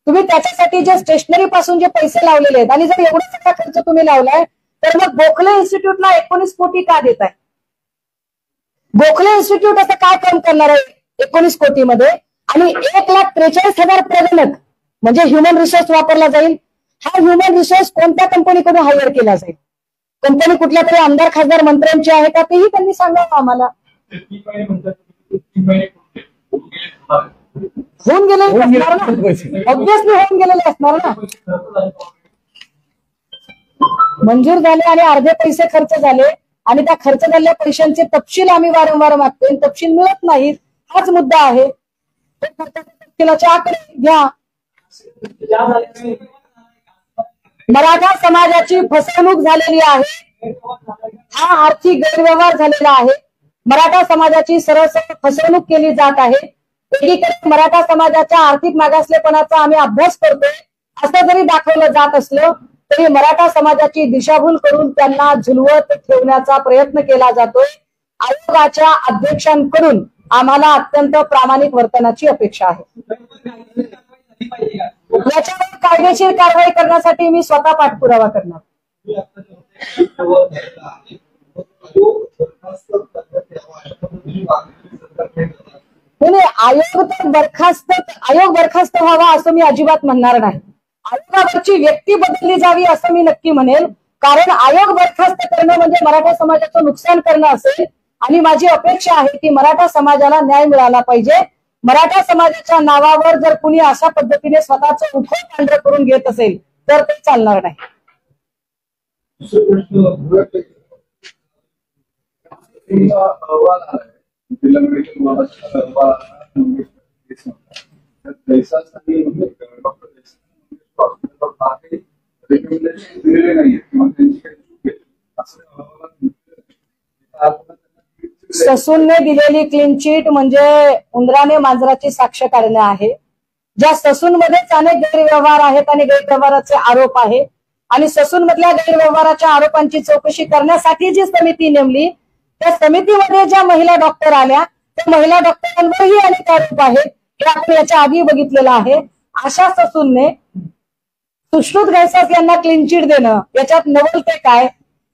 [SPEAKER 1] तुम्ही त्याच्यासाठी जे स्टेशनरी पासून जे पैसे लावलेले आहेत आणि जर एवढा सगळा खर्च तुम्ही लावलाय तर मग गोखले इन्स्टिट्यूटला 19 कोटी का देताय? गोखले इन्स्टिट्यूट असं काय काम करणार आहे 19 कोटीमध्ये? आणि 1,43,000 प्रगणक म्हणजे ह्युमन रिसोर्स वापरला जाईल. हा ह्युमन रिसोर्स कोणत्या कंपनीकडून हायर केला जाईल? कंपनी कुठल्या तरी आमदार खासदार मंत्र्यांची आहे का तेही त्यांनी सांगावं आम्हाला. होऊन गेलेले असणार ना, ऑब्व्हियसली होऊन गेलेले असणार ना. मंजूर झाले आणि अर्धे पैसे खर्च झाले आणि त्या खर्च झालेल्या पैशांचे तपशील आम्ही वारंवार मागतोय, तपशील मिळत नाहीत. हाच मुद्दा आहे. तपशिलाचे आकडे घ्या. मराठा समाजाची फसवणूक झालेली आहे. हा आर्थिक गैरव्यवहार झालेला आहे. मराठा समाजाची सरळ फसवणूक केली जात आहे. एकीकडे मराठा समाजाच्या आर्थिक मागासलेपणाचा आम्ही अभ्यास करतोय असं जरी दाखवलं जात असलं तरी मराठा समाजाची दिशाभूल करून त्यांना झुलवत ठेवण्याचा प्रयत्न केला जातोय. आयोगाच्या अध्यक्षांकडून आम्हाला अत्यंत प्रामाणिक वर्तनाची अपेक्षा आहे. याच्यावर कायदेशीर कारवाई करण्यासाठी मी स्वतः पाठपुरावा करणार. आयोग बरखास्त व्हावा असं मी अजिबात म्हणणार नाही. आयोगावरची व्यक्ती बदलली जावी असं मी नक्की म्हणेल. कारण आयोग बरखास्त करणं म्हणजे मराठा समाजाचं नुकसान करणं असेल आणि माझी अपेक्षा आहे की मराठा समाजाला न्याय मिळाला पाहिजे. मराठा समाजाच्या नावावर जर कुणी अशा पद्धतीने स्वतःचं उठो पांढर करून घेत असेल तर ते चालणार नाही. ससूनने दिलेली क्लीन चिट म्हणजे उंदराने मांजराची साक्ष काढणं आहे. ज्या ससून मध्येच अनेक गैरव्यवहार आहेत आणि गैरव्यवहाराचे आरोप आहे आणि ससून मधल्या गैरव्यवहाराच्या आरोपांची चौकशी करण्यासाठी जी समिती नेमली त्या समितीमध्ये ज्या महिला डॉक्टर आल्या त्या महिला डॉक्टरांवरही अनेक आरोप आहेत हे आपण याच्या आधी बघितलेलं आहे. अशा ससूनने सुश्रुत घैसास यांना क्लीन चिट देणं याच्यात नवलते काय?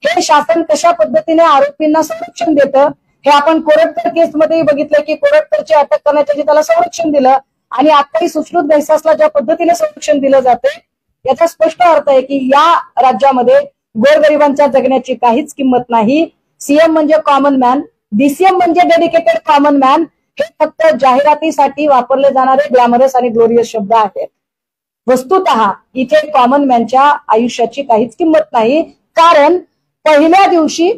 [SPEAKER 1] हे शासन कशा पद्धतीने आरोपींना संरक्षण देतं हे आपण कोरटकर केसमध्येही बघितलं की कोरटकरची अटक करण्यासाठी त्याला संरक्षण दिलं आणि आताही सुश्रुत घैसासला ज्या पद्धतीने संरक्षण दिलं जाते याचा स्पष्ट अर्थ आहे की या राज्यामध्ये गोरगरिबांच्या जगण्याची काहीच किंमत नाही. सीएम म्हणजे कॉमन मॅन, डीसीएम म्हणजे डेडिकेटेड कॉमन मॅन हे फक्त जाहिरातीसाठी वापरले जाणारे ग्लॅमरस आणि ग्लोरियस शब्द आहेत. वस्तुतः इथे कॉमन मॅनच्या आयुष्याची काहीच किंमत नाही. कारण पहिल्या दिवशी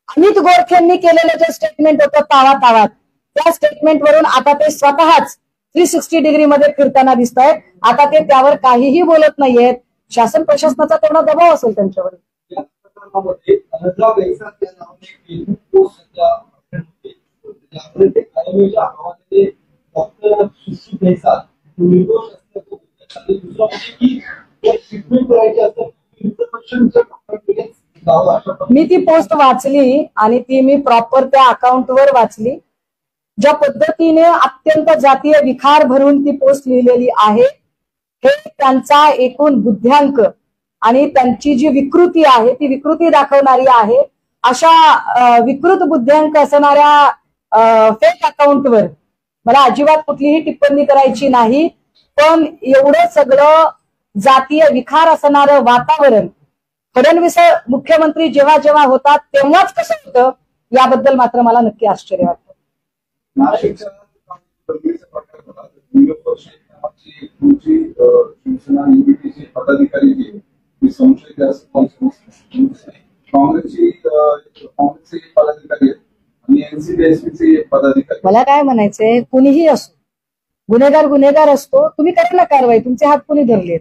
[SPEAKER 1] अमित गोरखेंनी केलेलं जे स्टेटमेंट होतं तावातावात त्या स्टेटमेंट वरून आता ते स्वतःच 360 डिग्री मध्ये फिरताना दिसत आहेत. आता ते त्यावर काहीही बोलत नाहीयेत. शासन प्रशासनाचा तेवढा दबाव असेल त्यांच्यावर. मी ती पोस्ट वाचली आणि ती मी प्रॉपर त्या अकाउंटवर वाचली. ज्या पद्धतीने अत्यंत जातीय विखार भरून ती पोस्ट लिहिलेली आहे हे त्यांचा एकूण बुद्ध्यांक आणि त्यांची जी विकृती आहे ती विकृती दाखवणारी आहे. अशा विकृत बुद्ध्यांक असणाऱ्या फेक अकाउंटवर मला अजिबात कुठलीही टिप्पणी करायची नाही. पण एवढं सगळं जातीय विखार असणारं वातावरण फडणवीस मुख्यमंत्री जेव्हा जेव्हा होतात तेव्हाच कसं होतं याबद्दल मात्र मला नक्की आश्चर्य वाटतं. मला काय म्हणायचंय, कुणीही असो गुन्हेगार असतो, तुम्ही करा ना कारवाई. तुमचे हात कुणी धरलेत?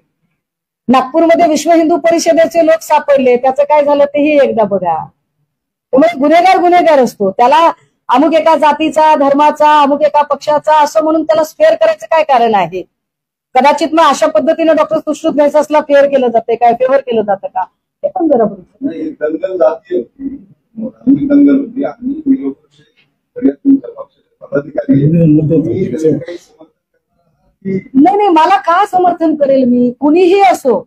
[SPEAKER 1] नागपूरमध्ये विश्व हिंदू परिषदेचे लोक सापडले, त्याचं काय झालं तेही एकदा बघा. त्यामुळे गुन्हेगार असतो. त्याला अमुक एका जातीचा, धर्माचा, अमुक एका पक्षाचा असं म्हणून त्याला स्पेअर करायचं काय कारण आहे? कदाचित मग अशा पद्धतीने डॉक्टर सुश्रुत घैसासला फेअर केलं जाते काय, फेवर केलं जातं का ते पण जरा नाही मला का समर्थन करेल मी? कुणीही असो,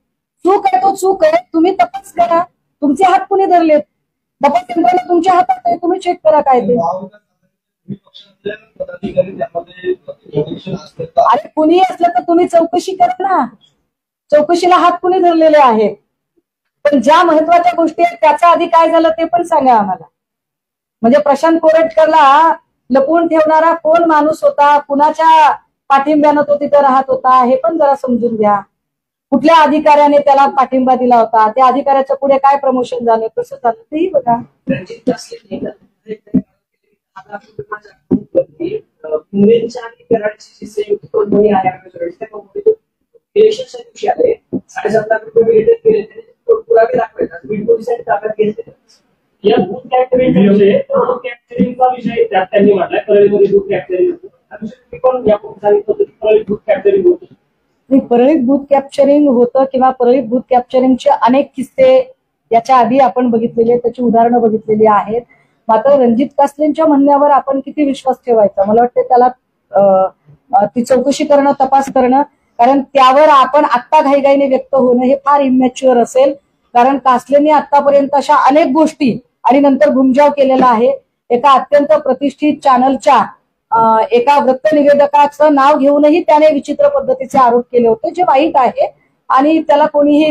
[SPEAKER 1] चूक आहे तो चूक आहे. तुम्ही तपास करा. तुमचे हात कुणी धरलेत? तपास यंत्रणा तुमच्या हातात आहे, तुम्ही चेक करा काय ते.
[SPEAKER 3] पदाधिकारी त्यामध्ये इलेक्शन असते का?
[SPEAKER 1] अरे कुणी असलं तर तुम्ही चौकशी करा ना. चौकशीला हात कुणी धरलेले आहेत. पण ज्या महत्वाच्या गोष्टी आहेत त्याचा आधी काय झालं ते पण सांगा आम्हाला. म्हणजे प्रशांत कोरटकरला लपवून ठेवणारा कोण माणूस होता, कुणाच्या पाठिंब्यानं तो तिथे राहत होता, हे पण जरा समजून घ्या. कुठल्या अधिकाऱ्याने त्याला पाठिंबा दिला होता, त्या अधिकाऱ्याच्या पुढे काय प्रमोशन झालं, कसं झालं तेही बघा.
[SPEAKER 4] पुणेच्या आणि कराडची जी संयुक्त कंपनी आहे त्या कंपनीतून इलेक्शनच्या दिवशी आले 7.5 लाख रुपये मिळत केले, पुरावे दाखवायचे बीड पोलिसांनी ताब्यात घेतले. या बूथ कॅप्चरिंगचा विषय त्यात त्यांनी म्हटलाय परळीमध्ये बूथ कॅप्चरिंग पण या सांगितलं होतं की परळीत बूथ कॅप्चरिंग होतं.
[SPEAKER 1] परळीत बूथ कॅप्चरिंग होतं किंवा परळीत बूथ कॅप्चरिंगचे अनेक किस्से याच्या आधी आपण बघितलेले, त्याची उदाहरणं बघितलेली आहेत. मात्र रणजित कासलेंच्या म्हणण्यावर आपण किती विश्वास ठेवायचा. मला वाटतं त्याला ती चौकशी करणं, तपास करणं, कारण त्यावर आपण आत्ता घाईघाईने व्यक्त होणं हे फार इमॅच्युअर असेल. कारण कासलेंनी आतापर्यंत अशा अनेक गोष्टी आणि नंतर घुमजाव केलेला आहे. एका अत्यंत प्रतिष्ठित चॅनलच्या एका वृत्त निवेदकाचं नाव घेऊनही त्याने विचित्र पद्धतीचे आरोप केले होते, जे वाईट आहे आणि त्याला कोणीही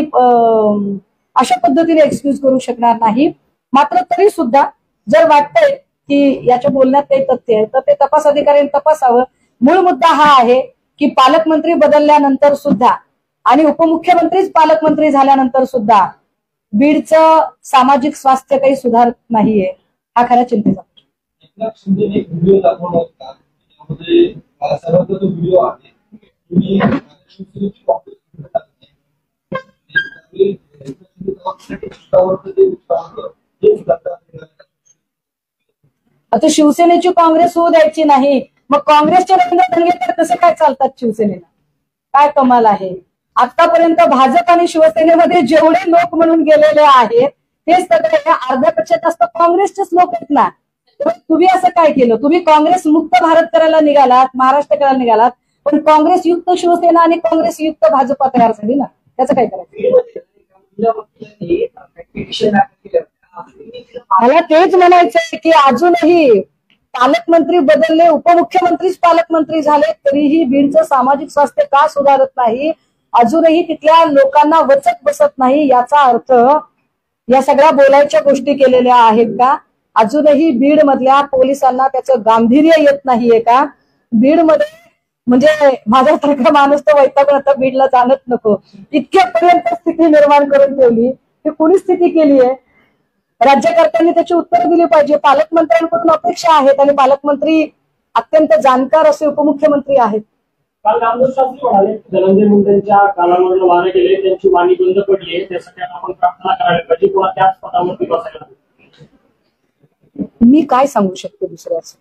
[SPEAKER 1] अशा पद्धतीने एक्सक्यूज करू शकणार नाही. मात्र तरी सुद्धा जर वाटतंय की याच्या बोलण्यात काही तथ्य आहे तर ते तपास अधिकाऱ्यांनी तपासावं. मूळ मुद्दा हा आहे की पालकमंत्री बदलल्यानंतर सुद्धा आणि उपमुख्यमंत्रीच पालकमंत्री झाल्यानंतर सुद्धा बीडचं सामाजिक स्वास्थ्य काही सुधारत नाहीये. हा खरा चिंतेचा.
[SPEAKER 3] एकनाथ शिंदेने एक व्हिडिओ दाखवला होता, त्यामध्ये सर्वांचा जो व्हिडिओ आहे तुम्ही शिवसेनेची
[SPEAKER 1] आता शिवसेनेची काँग्रेस होऊ द्यायची नाही, मग काँग्रेसचे रवींद्र धंगेकर कसं काय चालतात शिवसेनेला? काय कमाल आहे. आतापर्यंत भाजप आणि शिवसेनेमध्ये जेवढे लोक म्हणून गेलेले आहेत ते सगळे अर्ध्यापेक्षा जास्त काँग्रेसचेच लोक आहेत ना. तुम्ही असं काय केलं? तुम्ही काँग्रेस मुक्त भारत करायला निघालात, महाराष्ट्र करायला निघालात, पण काँग्रेस युक्त शिवसेना आणि काँग्रेस युक्त भाजपा तयार झाली ना. त्याचं काय करायचं? मला तेच म्हणायचंय की अजूनही पालकमंत्री बदलले, उपमुख्यमंत्रीच पालकमंत्री झाले, तरीही बीडचं सामाजिक स्वास्थ्य का सुधारत नाही, अजूनही तिथल्या लोकांना वचक बसत नाही. याचा अर्थ या सगळ्या बोलायच्या गोष्टी केलेल्या आहेत का? अजूनही बीड मधल्या पोलिसांना त्याचं गांभीर्य येत नाहीये का? बीड मध्ये म्हणजे माझ्यासारखा माणूस तर वैतागून आता बीडला जाणच नको इतक्यापर्यंत स्थिती निर्माण करून ठेवली. ही कुणी स्थिती केली आहे? राज्यकर्त्यांनी त्याची उत्तर दिली पाहिजे. पालकमंत्र्यांकडून अपेक्षा आहेत आणि पालकमंत्री अत्यंत जाणकार असे उपमुख्यमंत्री आहेत.
[SPEAKER 4] काल रामदास शास्त्री म्हणाले धनंजय मुंडेंच्या कानामधून वारे गेले, त्यांची वाणी बंद पडली आहे, त्यासाठी आपण प्रार्थना करायला पाहिजे किंवा त्याच पदावरती बसायला.
[SPEAKER 1] मी काय सांगू शकते दुसऱ्याच?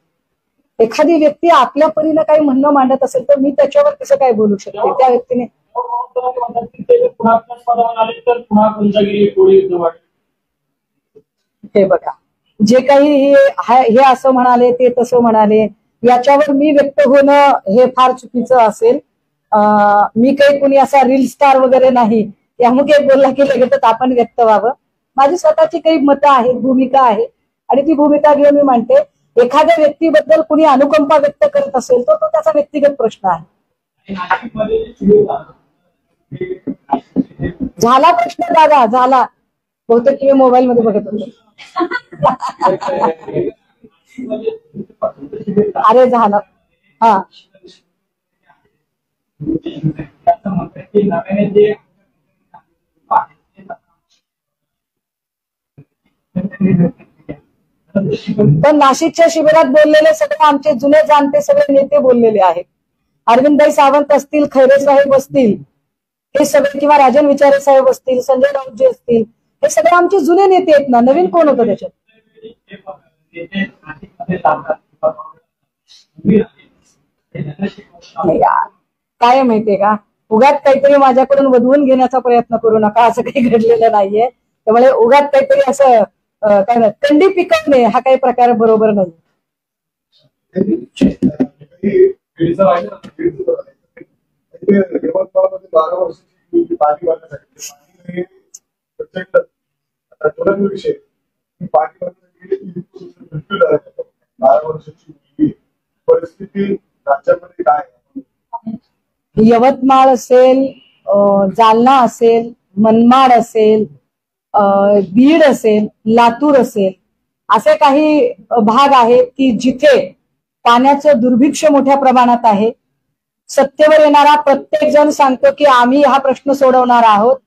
[SPEAKER 1] एखादी व्यक्ती आपल्या परीनं काही म्हणणं मांडत असेल तर मी त्याच्यावर कसं काय बोलू शकते? त्या व्यक्तीने
[SPEAKER 4] पुन्हा त्याच पदावर आले तर पुन्हा गुंजागिरी कोळी युद्ध वाढेल.
[SPEAKER 1] हे बघा, जे काही हे असं म्हणाले ते तसं म्हणाले याच्यावर मी व्यक्त होणं हे फार चुकीचं असेल. मी काही कुणी असा रील स्टार वगैरे नाही की अमुक एक बोलला की लगेच आपण व्यक्त व्हावं. माझी स्वतःची काही मतं आहेत, भूमिका आहे आणि ती भूमिका घेऊन मी मांडते. एखाद्या व्यक्तीबद्दल कुणी अनुकंपा व्यक्त करत असेल तर तो त्याचा व्यक्तिगत प्रश्न आहे. झाला प्रश्न दादा, झाला. बहुतेक तुम्ही मोबाईल मध्ये बघत होते. अरे झाला. हा पण नाशिकच्या शिबिरात बोललेले सगळे आमचे जुने जाणते सगळे नेते बोललेले आहेत. अरविंदभाई सावंत असतील, खैरे साहेब असतील, हे सगळे किंवा राजन विचारे साहेब असतील, संजय राऊतजी असतील, हे सगळे आमचे जुने नेते आहेत ना. नवीन कोण होतं त्याच्यात? काय माहितीये का, उगाच काहीतरी माझ्याकडून वधवून घेण्याचा प्रयत्न करू नका. असं काही घडलेलं नाहीये. त्यामुळे उगाच काहीतरी असं काय ना कंडी पिकवणे हा काही प्रकार बरोबर नाही.
[SPEAKER 3] परिस्थिती राज्यामध्ये काय आहे?
[SPEAKER 1] यवतमाळ असेल, जालना असेल, मनमाड असेल, बीड असेल, लातूर असेल, असे काही भाग आहेत की जिथे पाण्याचं दुर्भिक्ष मोठ्या प्रमाणात आहे. सत्तेवर येणारा प्रत्येक जण सांगतो की आम्ही हा प्रश्न सोडवणार आहोत.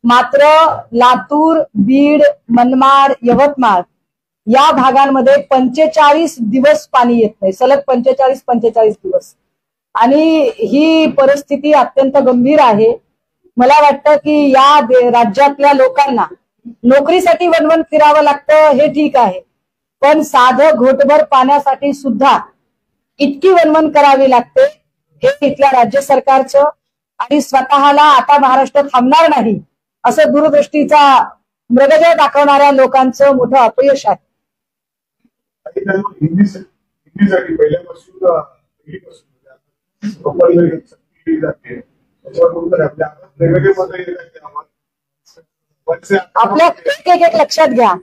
[SPEAKER 1] मात्र लातूर, बीड, मनमाड, यवतमाळ या भागांमध्ये 45 दिवस पाणी येत नाही, सलग 45 दिवस. आणि ही परिस्थिती अत्यंत गंभीर आहे. मला वाटतं की या राज्यातल्या लोकांना नोकरीसाठी वणवण फिरावं लागतं हे ठीक आहे, पण साधं घोटभर पाण्यासाठी सुद्धा इतकी वणवण करावी लागते हे इथल्या राज्य सरकारचं आणि स्वतःला आता महाराष्ट्र थांबणार नाही असं दूरदृष्टीचा मृगजळ दाखवणाऱ्या लोकांचं मोठं अपयश आहे.
[SPEAKER 3] हिंदीसाठी पहिल्यापासून
[SPEAKER 1] आपल्या एक लक्षात घ्या,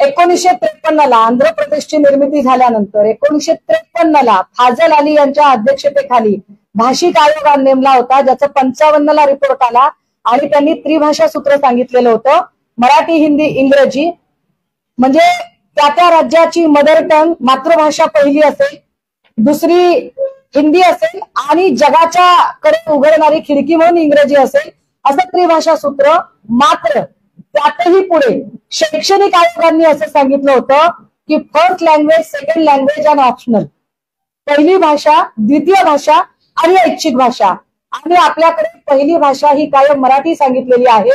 [SPEAKER 1] 1953ला आंध्र प्रदेशची निर्मिती झाल्यानंतर 1953ला फाजल अली यांच्या अध्यक्षतेखाली भाषिक आयोग नेमला होता, ज्याचा 55ला रिपोर्ट आला आणि त्यांनी त्रिभाषा सूत्र सांगितलेलं होतं. मराठी, हिंदी, इंग्रजी, म्हणजे त्या राज्याची मदर टंग मातृभाषा पहिली असेल, दुसरी हिंदी असेल आणि जगाच्या कडे उघडणारी खिडकी म्हणून इंग्रजी असेल, असं त्रिभाषा सूत्र. मात्र त्यातही पुढे शैक्षणिक आयोगांनी असं सांगितलं होतं की फर्स्ट लँग्वेज, सेकंड लँग्वेज आणि ऑप्शनल, पहिली भाषा, द्वितीय भाषा आणि ऐच्छिक भाषा. आणि आपल्याकडे पहिली भाषा ही कायम मराठी सांगितलेली आहे.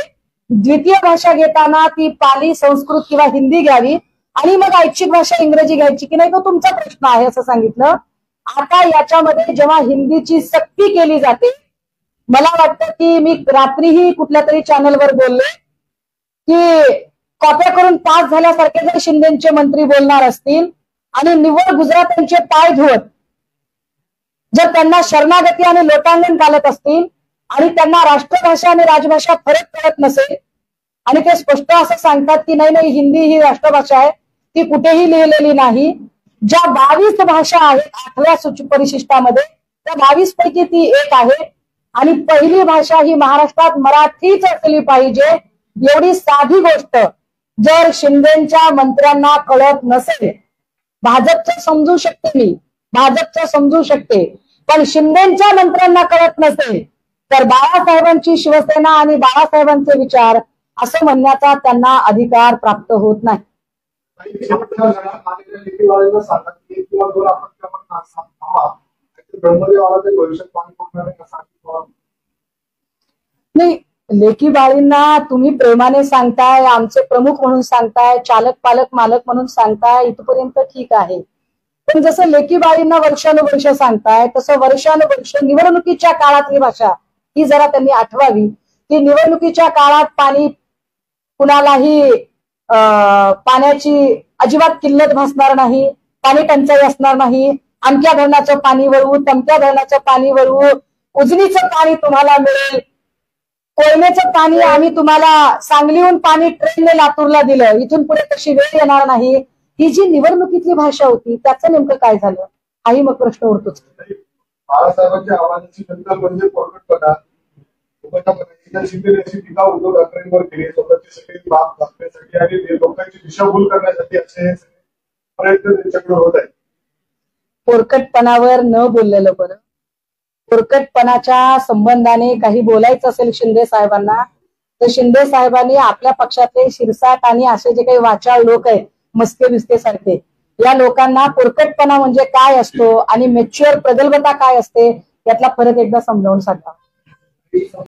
[SPEAKER 1] द्वितीय भाषा घेताना ती पाली, संस्कृत किंवा हिंदी घ्यावी आणि मग ऐच्छिक भाषा इंग्रजी घ्यायची की नाही तो तुमचा प्रश्न आहे असं सांगितलं. आता याच्यामध्ये जेव्हा हिंदीची सक्ती केली जाते, मला वाटतं की मी रात्रीही कुठल्या तरी चॅनलवर बोलले की कॉप्या करून पास झाल्यासारखे जर शिंदेचे मंत्री बोलणार असतील आणि निव्वळ गुजरात्यांचे पाय धुवत जर त्यांना शरणागती आणि लोटांगण घालत असतील आणि त्यांना राष्ट्रभाषा आणि राजभाषा फरक कळत नसेल आणि ते स्पष्ट असं सांगतात की नाही हिंदी ही राष्ट्रभाषा आहे, ती कुठेही लिहिलेली नाही. ज्या 22 भाषा आहेत 8व्या परिशिष्टामध्ये, त्या 22 पैकी ती एक आहे आणि पहिली भाषा ही महाराष्ट्रात मराठीच असली पाहिजे. एवढी साधी गोष्ट जर शिंदेच्या मंत्र्यांना कळत नसेल, भाजपचं समजू शकते मी, भाजपचं समजू शकते, पण शिंदेच्या मंत्र्यांना कळत नसेल तर बाळासाहेबांची शिवसेना आणि बाळासाहेबांचे विचार असं म्हणण्याचा त्यांना अधिकार प्राप्त होत नाही. नाही, लेकी बाळींना तुम्ही प्रेमाने सांगताय, आमचे प्रमुख म्हणून सांगताय, चालक पालक मालक म्हणून सांगताय, इथपर्यंत ठीक आहे. पण जसं लेकी बाळींना वर्षानुवर्ष सांगताय तसं वर्षानुवर्ष निवडणुकीच्या काळातली भाषा ही जरा त्यांनी आठवावी की निवडणुकीच्या काळात पाणी कुणालाही पाण्याची अजिबात किल्लत भासणार नाही, पाणी टंचाई असणार नाही, अमक्या धरणाचं पाणी वळवू, तमक्या धरणाचं पाणी वळवू, उजनीचं पाणी तुम्हाला मिळेल, कोयनेचं पाणी आम्ही तुम्हाला सांगलीहून पाणी ट्रेनने लातूरला दिलं, इथून पुढे तशी वेळ येणार नाही. ही जी निवडणुकीतली भाषा होती त्याचं नेमकं काय झालं हाही मग प्रश्न उरतोच.
[SPEAKER 3] बाळासाहेबांच्या आव्हानाची नंतर म्हणजे पोरकटपणा, शिंदे अशी टीका उद्धव ठाकरेंवर केली स्वतःची सगळी बाब दाखवण्यासाठी आणि लोकांची दिशाभूल करण्यासाठी असे प्रयत्न त्यांच्याकडे होत आहेत.
[SPEAKER 1] पोरकटपणावर न बोललेलं बरं. पोरकटपणाच्या संबंधाने काही बोलायचं असेल शिंदे साहेबांना तर शिंदे साहेबांनी आपल्या पक्षातले शिरसाट आणि असे जे काही वाचाळ लोक आहेत मस्के बिस्ते सारखे, या लोकांना पोरकटपणा म्हणजे काय असतो आणि मॅच्युअर प्रगल्भता काय असते यातला फरक एकदा समजावून सांगा.